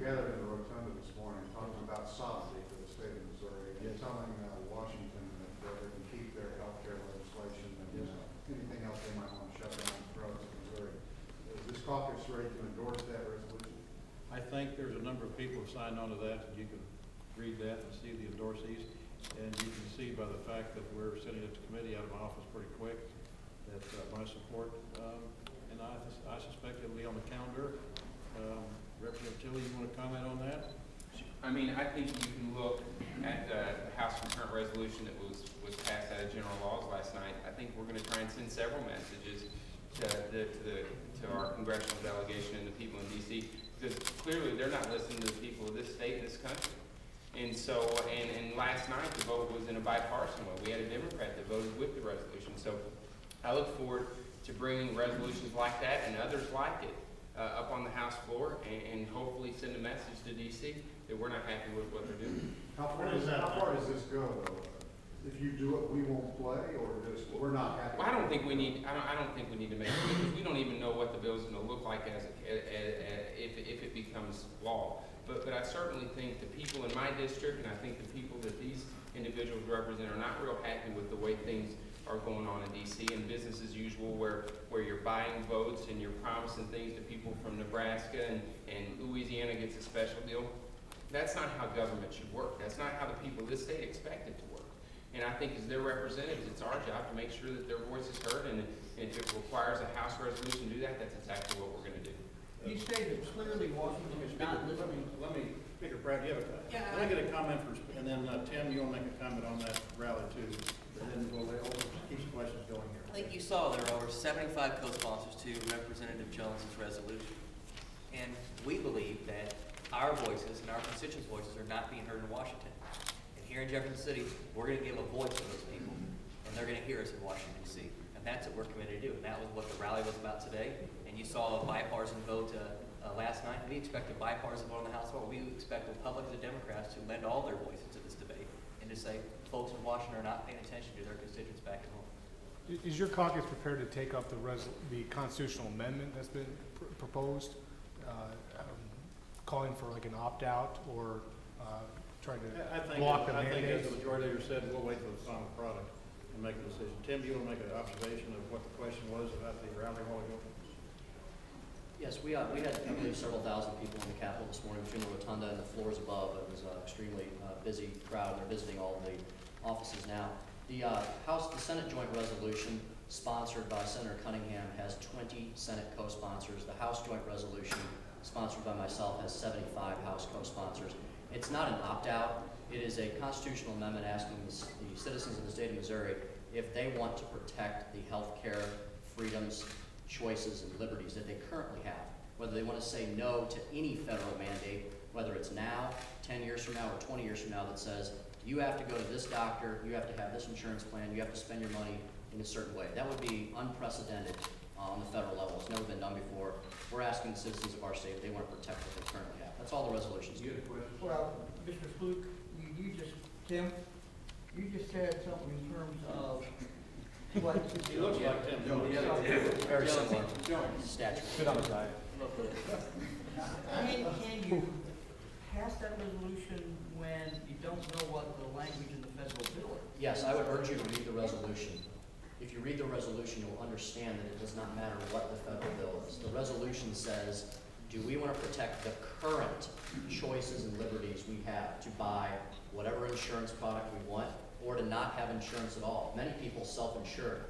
gathered in the rotunda this morning talking about sovereignty for the state of Missouri and telling Washington that they can keep their health care legislation and anything else they might want to shut down the throats of Missouri. Is this caucus ready to endorse that resolution? I think there's a number of people who signed on to that, and you can read that and see the endorsees. And you can see by the fact that we're sending it to committee out of my office pretty quick, that my support, and I suspect it'll be on the calendar. Representative Tilley, you want to comment on that? I mean, I think you can look at the House concurrent resolution that was passed out of general laws last night. I think we're going to try and send several messages to our congressional delegation and the people in D.C. because clearly they're not listening to the people of this state and this country. And so, and last night the vote was in a bipartisan way. We had a Democrat that voted with the resolution. So I look forward to bringing resolutions like that and others like it up on the House floor and hopefully send a message to D.C. that we're not happy with what they're doing. How far does this go, though? If you do it, we won't play, or just we're not happy? Well, I don't think we need to make it because we don't even know what the bill is going to look like if it becomes law. But I certainly think the people in my district and I think the people that these individuals represent are not real happy with the way things are going on in D.C. and business as usual where you're buying votes and you're promising things to people from Nebraska and Louisiana gets a special deal. That's not how government should work. That's not how the people of this state expect it to work. And I think as their representatives, it's our job to make sure that their voice is heard, and if it requires a House resolution to do that, that's exactly what we're going to do. You stated clearly Washington is not listening. Let me, Speaker Pratt, you have a, Yeah, let me get a comment first, and then Tim, you'll make a comment on that rally too. And then we'll keep some questions going here. I think you saw there are over 75 co-sponsors to Representative Jones's resolution. And we believe that our voices and our constituents' voices are not being heard in Washington. And here in Jefferson City, we're going to give a voice to those people, and they're going to hear us in Washington, D.C. And that's what we're committed to do. And that was what the rally was about today. And you saw a bipartisan vote last night. We expect a bipartisan vote on the House floor. We expect Republicans and Democrats to lend all their voices to this debate and to say folks in Washington are not paying attention to their constituents back at home. Is your caucus prepared to take up the constitutional amendment that's been proposed, calling for like an opt-out or trying to block the mandates? I think as the majority leader said, we'll wait for the final product and make a decision. Tim, do you want to make an observation of what the question was about the rally a while ago? Yes, we had, I believe, several thousand people in the Capitol this morning between the rotunda and the floors above. It was an extremely busy crowd. They're visiting all of the offices now. The Senate joint resolution sponsored by Senator Cunningham has 20 Senate co-sponsors. The House joint resolution sponsored by myself has 75 House co-sponsors. It's not an opt-out. It is a constitutional amendment asking the citizens of the state of Missouri if they want to protect the health care freedoms, choices, and liberties that they currently have, whether they want to say no to any federal mandate, whether it's now, 10 years from now, or 20 years from now, that says you have to go to this doctor, you have to have this insurance plan, you have to spend your money in a certain way. That would be unprecedented on the federal level. It's never been done before. We're asking the citizens of our state if they want to protect what they currently have. That's all the resolutions do. Well, Mr. Fluke, Tim, you just said something in terms of what. He looks like Tim. Very similar. Stature. Good on the diet. Can you pass that resolution when you don't know what the language in the federal bill is? Yes, I would urge you to read the resolution. If you read the resolution, you'll understand that it does not matter what the federal bill is. The resolution says, do we want to protect the current choices and liberties we have to buy whatever insurance product we want, or to not have insurance at all? Many people self-insure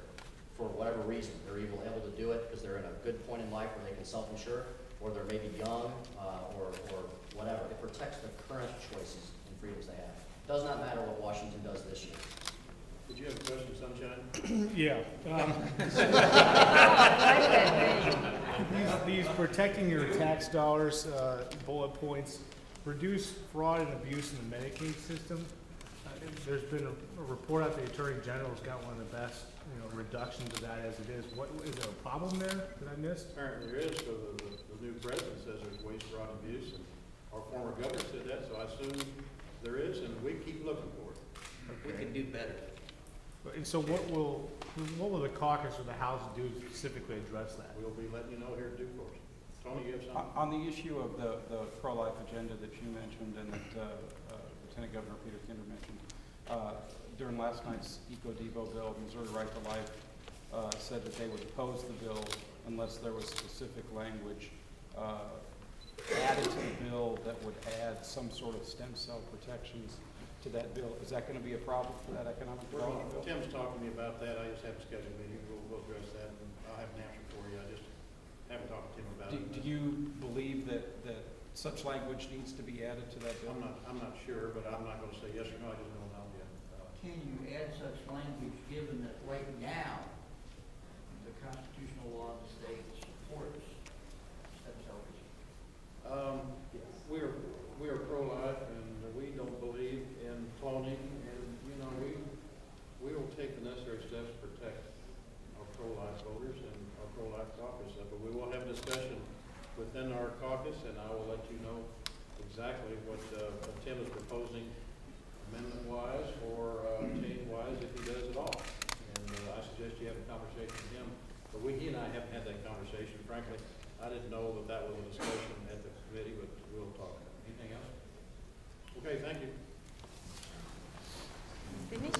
for whatever reason. They're able to do it because they're in a good point in life where they can self-insure, or they're maybe young, or whatever. It protects the current choices and freedoms they have. It does not matter what Washington does this year. Did you have a question, Sunshine? Yeah. These protecting your tax dollars bullet points reduce fraud and abuse in the Medicaid system. There's been a report out the Attorney General's got one of the best reductions of that as it is. What is there a problem there that I missed? Apparently there is, because the new president says there's waste, fraud, and abuse, and our former governor said that, so I assume there is, and we keep looking for it. We can do better. And so what will the caucus or the House do to specifically address that? We'll be letting you know here in due course. Tony, you have something? On the issue of the pro-life agenda that you mentioned and that Lieutenant Governor Peter Kinder mentioned, during last night's Eco Devo bill, Missouri Right to Life said that they would oppose the bill unless there was specific language added to the bill that would add some sort of stem cell protections to that bill. Is that going to be a problem for that economic development bill? Tim's talking to me about that. I just have a scheduled meeting. We'll address that, and I'll have an answer for you. I just haven't talked to Tim about it. Do you believe that such language needs to be added to that bill? I'm not sure, but I'm not gonna say yes or no. I just don't know yet. Can you add such language, given that right now, the constitutional law of the state supports stem cell research? We are pro-life, and we don't believe in cloning, and, you know, we will take the necessary steps to protect our pro-life voters and our pro-life caucus. But we will have a discussion within our caucus, and I will let you know exactly what Tim is proposing, amendment-wise or change-wise, if he does at all. And I suggest you have a conversation with him. But he and I haven't had that conversation. Frankly, I didn't know that was a discussion at the committee, but we'll talk. Anything else? Okay, thank you. Finished?